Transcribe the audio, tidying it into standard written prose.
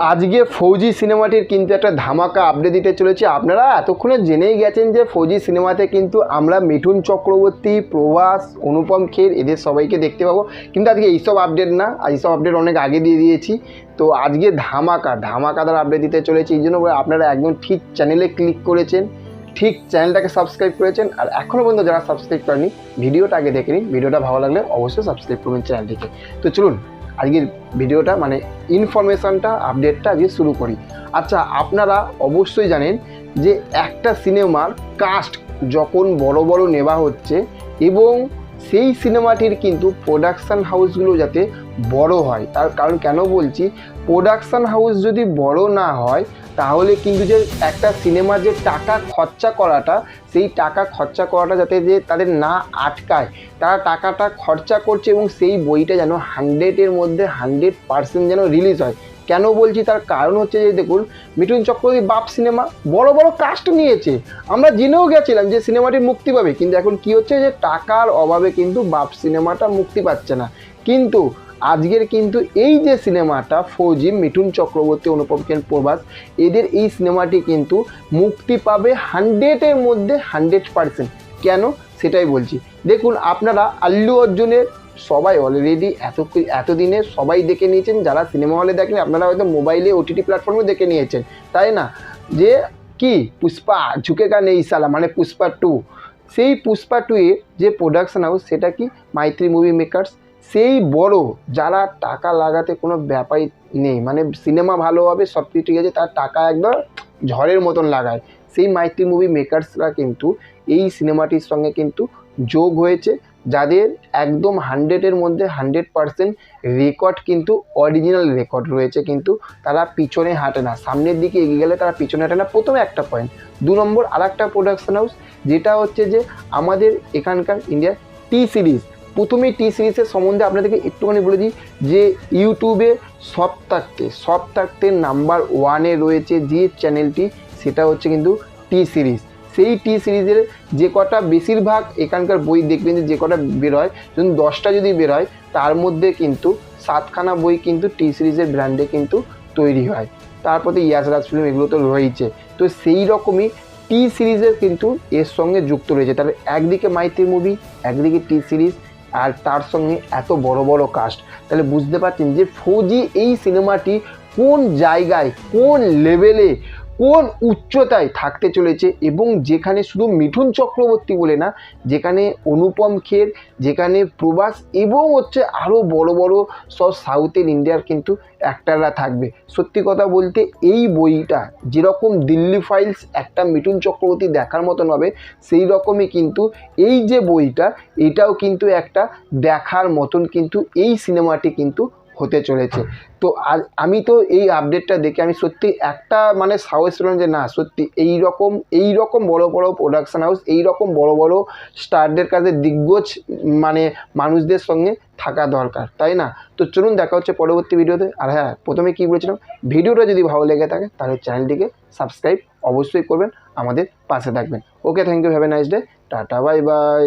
আজকে ফৌজি সিনেমাটির কিন্তু একটা ধামাকা আপডেট দিতে চলেছে। আপনারা এতক্ষণে জেনেই গেছেন যে ফৌজি সিনেমাতে কিন্তু আমরা মিঠুন চক্রবর্তী, প্রভাস, অনুপম খের এদের সবাইকে দেখতে পাবো। কিন্তু আজকে এইসব আপডেট না, এইসব আপডেট অনেক আগে দিয়ে দিয়েছি। তো আজকে ধামাকাদার আপডেট দিতে চলেছে। এই জন্য আপনারা একদম ঠিক চ্যানেলে ক্লিক করেছেন, ঠিক চ্যানেলটাকে সাবস্ক্রাইব করেছেন। আর এখনও পর্যন্ত যারা সাবস্ক্রাইব করেনি ভিডিওটা আগে দেখে নিন। ভিডিওটা ভালো লাগলে অবশ্যই সাবস্ক্রাইব করবেন চ্যানেলটিকে। তো চলুন আজকের ভিডিওটা মানে ইনফরমেশানটা আপডেটটা আজকে শুরু করি। আচ্ছা, আপনারা অবশ্যই জানেন যে একটা সিনেমার কাস্ট যখন বড় বড় নেওয়া হচ্ছে এবং সেই সিনেমাটির কিন্তু প্রোডাকশান হাউসগুলো যাতে বড় হয়, তার কারণ কেন বলছি, প্রোডাকশান হাউস যদি বড় না হয় তাহলে কিন্তু যে একটা সিনেমার যে টাকা খরচা করাটা, সেই টাকা খরচা করাটা যাতে যে তাদের না আটকায়, তারা টাকাটা খরচা করছে এবং সেই বইটা যেন 100-এর মধ্যে 100% যেন রিলিজ হয়। কেন বলছি, তার কারণ হচ্ছে যে দেখুন, মিঠুন চক্রবর্তী বাপ সিনেমা বড় বড় কাস্ট নিয়েছে, আমরা জেনেও গেছিলাম যে সিনেমাটি মুক্তি পাবে, কিন্তু এখন কি হচ্ছে যে টাকার অভাবে কিন্তু বাপ সিনেমাটা মুক্তি পাচ্ছে না। কিন্তু আজকের কিন্তু এই যে সিনেমাটা ফৌজি, মিঠুন চক্রবর্তী, অনুপম খের, প্রভাস, এদের এই সিনেমাটি কিন্তু মুক্তি পাবে 100-এর মধ্যে 100%। কেন সেটাই বলছি। দেখুন, আপনারা আল্লু অর্জুনের সবাই অলরেডি এতদিনে সবাই দেখে নিয়েছেন। যারা সিনেমা হলে দেখেন আপনারা হয়তো মোবাইলে ওটিটি প্ল্যাটফর্মে দেখে নিয়েছেন, তাই না? যে কি পুষ্পা ঝুঁকেগা নেই সালা, মানে পুষ্পা 2, সেই পুষ্পা 2 এর যে প্রোডাকশন হাউস সেটা কি মাইত্রী মুভি মেকার্স। সেই বড় যারা টাকা লাগাতে কোনো ব্যাপারই নেই, মানে সিনেমা ভালো হবে সব কিছু ঠিক আছে, তার টাকা একদম ঝড়ের মতন লাগায়, সেই মাইত্রী মুভি মেকার্সরা কিন্তু এই সিনেমাটির সঙ্গে কিন্তু যোগ হয়েছে, যাদের একদম 100-এর মধ্যে 100% রেকর্ড কিন্তু অরিজিনাল রেকর্ড রয়েছে। কিন্তু তারা পিছনে হাঁটে না, সামনের দিকে এগিয়ে গেলে তারা পিছনে হাঁটে না। প্রথমে একটা পয়েন্ট। 2 নম্বর আর একটা প্রোডাকশন হাউস, যেটা হচ্ছে যে আমাদের এখানকার ইন্ডিয়ার টি সিরিজ। প্রথমেই টি সিরিজের সম্বন্ধে আপনাদেরকে একটুখানি বলে দিই যে ইউটিউবে সব থাকতে নাম্বার 1-এ রয়েছে যে চ্যানেলটি, সেটা হচ্ছে কিন্তু টি সিরিজ। সেই টি সিরিজের যে কটা বেশিরভাগ এখানকার বই দেখবেন যে কটা বেরোয়, ধরুন 10টা যদি বেরোয় তার মধ্যে কিন্তু 7খানা বই কিন্তু টি সিরিজের ব্র্যান্ডে কিন্তু তৈরি হয়। তারপরে ইয়াশ রাজ ফিল্ম এগুলো তো রয়েছে। তো সেই রকমই টি সিরিজের কিন্তু এর সঙ্গে যুক্ত রয়েছে। তাহলে একদিকে মাইত্রী মুভি, একদিকে টি সিরিজ, আর তার সঙ্গে এত বড় বড় কাস্ট। তাহলে বুঝতে পারছেন যে ফৌজি এই সিনেমাটি কোন জায়গায়, কোন লেভেলে, কোন উচ্চতায় থাকতে চলেছে। এবং যেখানে শুধু মিঠুন চক্রবর্তী বলে না, যেখানে অনুপম খের, যেখানে প্রভাস এবং হচ্ছে আরও বড় বড় সব সাউথের ইন্ডিয়ার কিন্তু অ্যাক্টাররা থাকবে। সত্যি কথা বলতে এই বইটা যেরকম দিল্লি ফাইলস একটা মিঠুন চক্রবর্তী দেখার মতন হবে, সেই রকমই কিন্তু এই যে বইটা, এটাও কিন্তু একটা দেখার মতন কিন্তু এই সিনেমাটি কিন্তু হতে চলেছে। তো আমি তো এই আপডেটটা দেখে আমি সত্যি একটা মানে সাহস পেলাম যে না, সত্যি এই রকম বড় বড় প্রোডাকশান হাউস, এই রকম বড় বড় স্টারদের কাছে দিগ্গজ মানে মানুষদের সঙ্গে থাকা দরকার, তাই না? তো চলুন দেখা হচ্ছে পরবর্তী ভিডিওতে। আর হ্যাঁ, প্রথমে কী বলেছিলাম, ভিডিওটা যদি ভালো লেগে থাকে তাহলে চ্যানেলটিকে সাবস্ক্রাইব অবশ্যই করবেন, আমাদের পাশে থাকবেন। Okay, thank you, have a nice day, tata, bye by.